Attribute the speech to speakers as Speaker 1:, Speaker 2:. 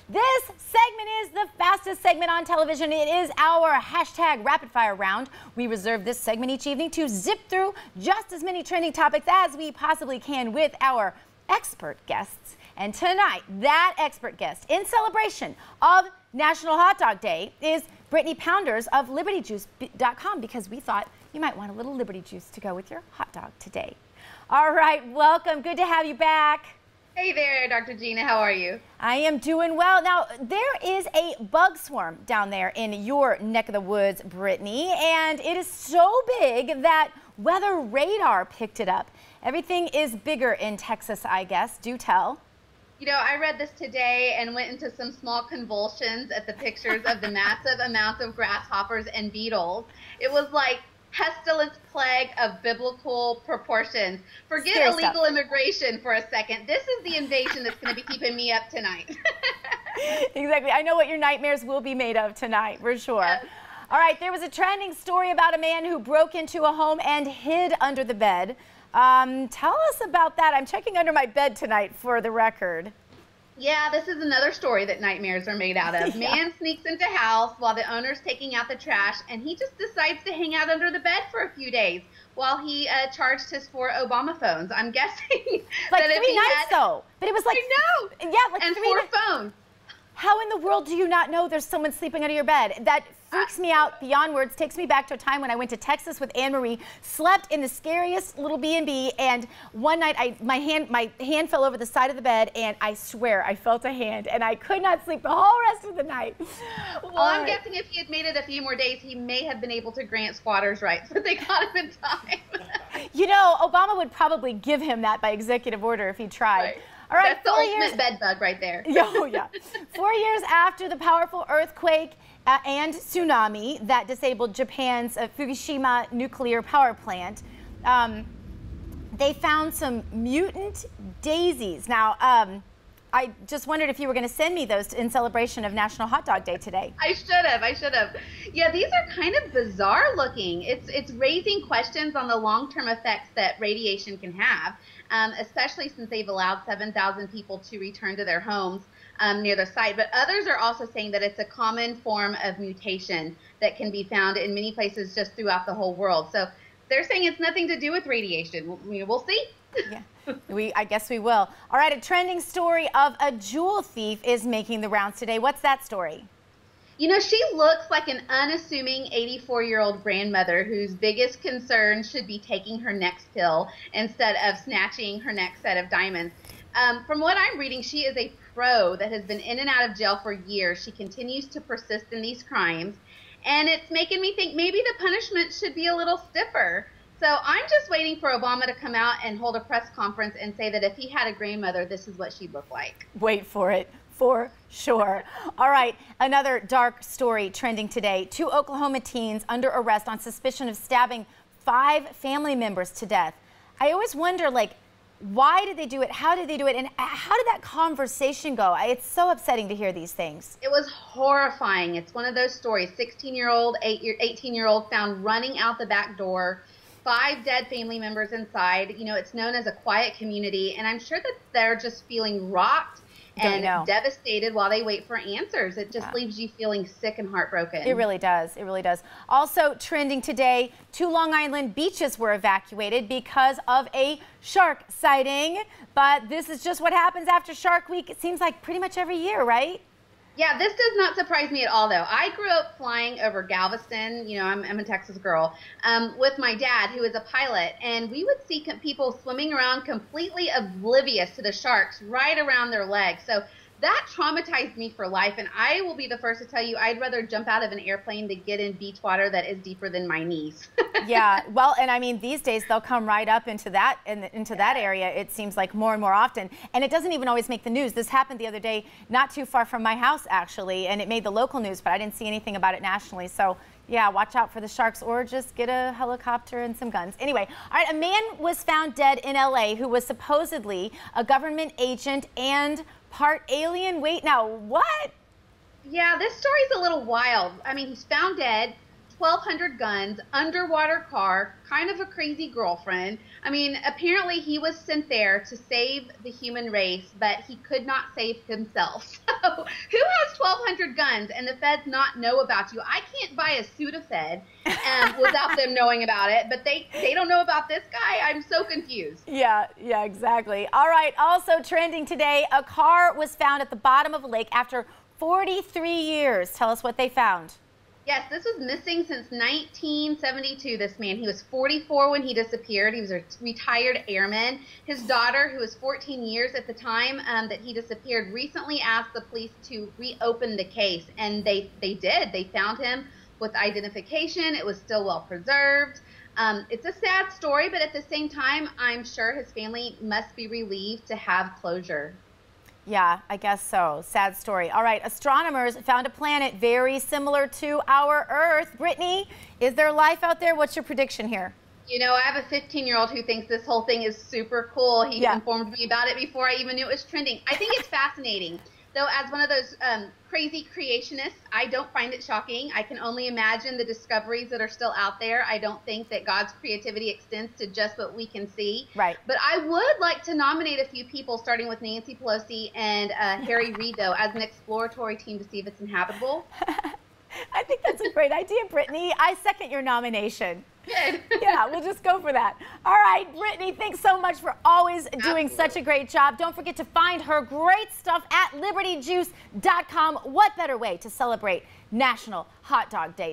Speaker 1: This segment is the fastest segment on television. It is our hashtag rapid fire round. We reserve this segment each evening to zip through just as many trending topics as we possibly can with our expert guests. And tonight, that expert guest in celebration of National Hot Dog Day is Brittany Pounders of LibertyJuice.com, because we thought you might want a little Liberty Juice to go with your hot dog today. All right, welcome. Good to have you back.
Speaker 2: Hey there, Dr. Gina. How are you?
Speaker 1: I am doing well. Now, there is a bug swarm down there in your neck of the woods, Brittany, and it is so big that weather radar picked it up. Everything is bigger in Texas, I guess. Do tell.
Speaker 2: You know, I read this today and went into some small convulsions at the pictures of the massive amounts of grasshoppers and beetles. It was like pestilence plague of biblical proportions. Forget
Speaker 1: Scary
Speaker 2: illegal
Speaker 1: stuff.
Speaker 2: Immigration for a second. This is the invasion that's going to be keeping me up tonight.
Speaker 1: Exactly. I know what your nightmares will be made of tonight, for sure.
Speaker 2: Yes.
Speaker 1: All right, there was a trending story about a man who broke into a home and hid under the bed. Tell us about that. I'm checking under my bed tonight for the record.
Speaker 2: Yeah, this is another story that nightmares are made out of.
Speaker 1: Yeah.
Speaker 2: Man sneaks into house while the owner's taking out the trash, and he just decides to hang out under the bed for a few days while he charged his 4 Obama phones. I'm guessing
Speaker 1: Like
Speaker 2: that if
Speaker 1: 3
Speaker 2: he
Speaker 1: nights,
Speaker 2: had,
Speaker 1: though. But it was like,
Speaker 2: I know.
Speaker 1: Yeah, like
Speaker 2: And
Speaker 1: 3
Speaker 2: 4
Speaker 1: nights.
Speaker 2: phones.
Speaker 1: How in the world do you not know there's someone sleeping under your bed? That freaks me out beyond words. Takes me back to a time when I went to Texas with Anne-Marie, slept in the scariest little B&B, and one night my hand fell over the side of the bed, and I swear I felt a hand, and I could not sleep the whole rest of the night.
Speaker 2: Well, I'm guessing if he had made it a few more days, he may have been able to grant squatters' rights, but they got him in time.
Speaker 1: You know, Obama would probably give him that by executive order if he tried.
Speaker 2: Right.
Speaker 1: All right,
Speaker 2: That's the ultimate bed bug right there.
Speaker 1: Oh, yeah. 4 years after the powerful earthquake and tsunami that disabled Japan's Fukushima nuclear power plant, they found some mutant daisies. Now, I just wondered if you were going to send me those in celebration of National Hot Dog Day today.
Speaker 2: I should have. Yeah, these are kind of bizarre looking. It's raising questions on the long-term effects that radiation can have, especially since they've allowed 7,000 people to return to their homes near the site. But others are also saying that it's a common form of mutation that can be found in many places just throughout the whole world. So they're saying it's nothing to do with radiation. We'll see.
Speaker 1: Yeah, I guess we will. All right, a trending story of a jewel thief is making the rounds today. What's that story?
Speaker 2: You know, she looks like an unassuming 84-year-old grandmother whose biggest concern should be taking her next pill instead of snatching her next set of diamonds. From what I'm reading, she is a pro that has been in and out of jail for years. She continues to persist in these crimes, and it's making me think maybe the punishment should be a little stiffer. So I'm just waiting for Obama to come out and hold a press conference and say that if he had a grandmother, this is what she'd look like.
Speaker 1: Wait for it, for sure. All right, another dark story trending today. 2 Oklahoma teens under arrest on suspicion of stabbing 5 family members to death. I always wonder, like, why did they do it? How did they do it? And how did that conversation go? It's so upsetting to hear these things.
Speaker 2: It was horrifying. It's one of those stories. 16-year-old, 18-year-old found running out the back door. 5 dead family members inside. You know, it's known as a quiet community, and I'm sure that they're just feeling rocked and devastated while they wait for answers. It just leaves you feeling sick and heartbroken.
Speaker 1: It really does. It really does. Also trending today, 2 Long Island beaches were evacuated because of a shark sighting. But this is just what happens after Shark Week. It seems like pretty much every year, right?
Speaker 2: Yeah, this does not surprise me at all, though. I grew up flying over Galveston. You know, I'm a Texas girl, with my dad, who is a pilot, and we would see people swimming around completely oblivious to the sharks right around their legs. So that traumatized me for life, and I will be the first to tell you I'd rather jump out of an airplane than get in beach water that is deeper than my knees.
Speaker 1: Yeah, well, and I mean, these days they'll come right up into that that area, it seems like, more and more often. And it doesn't even always make the news. This happened the other day, not too far from my house, actually, and it made the local news, but I didn't see anything about it nationally. So, yeah, watch out for the sharks, or just get a helicopter and some guns. Anyway, all right, a man was found dead in LA who was supposedly a government agent and part alien. Wait, now, what?
Speaker 2: Yeah, this story's a little wild. I mean, he's found dead, 1,200 guns, underwater car, kind of a crazy girlfriend. I mean, apparently he was sent there to save the human race, but he could not save himself. So who 200 guns and the feds not know about you. I can't buy a Sudafed without them knowing about it, but they don't know about this guy. I'm so confused.
Speaker 1: Yeah, exactly. All right, also trending today, a car was found at the bottom of a lake after 43 years. Tell us what they found.
Speaker 2: Yes, this was missing since 1972, this man. He was 44 when he disappeared. He was a retired airman. His daughter, who was 14 years at the time that he disappeared, recently asked the police to reopen the case, and they did. They found him with identification. It was still well preserved. It's a sad story, but at the same time, I'm sure his family must be relieved to have closure.
Speaker 1: Yeah, I guess so. Sad story. All right, astronomers found a planet very similar to our Earth. Brittany, is there life out there? What's your prediction here?
Speaker 2: You know, I have a 15-year-old who thinks this whole thing is super cool. He informed me about it before I even knew it was trending. I think it's fascinating. Though, as one of those crazy creationists, I don't find it shocking. I can only imagine the discoveries that are still out there. I don't think that God's creativity extends to just what we can see.
Speaker 1: Right.
Speaker 2: But I would like to nominate a few people, starting with Nancy Pelosi and Harry Reid, though, as an exploratory team to see if it's inhabitable.
Speaker 1: I think that's a great idea, Brittany. I second your nomination.
Speaker 2: Good.
Speaker 1: Yeah, we'll just go for that. All right, Brittany, thanks so much for always doing such a great job. Don't forget to find her great stuff at libertyjuice.com. What better way to celebrate National Hot Dog Day?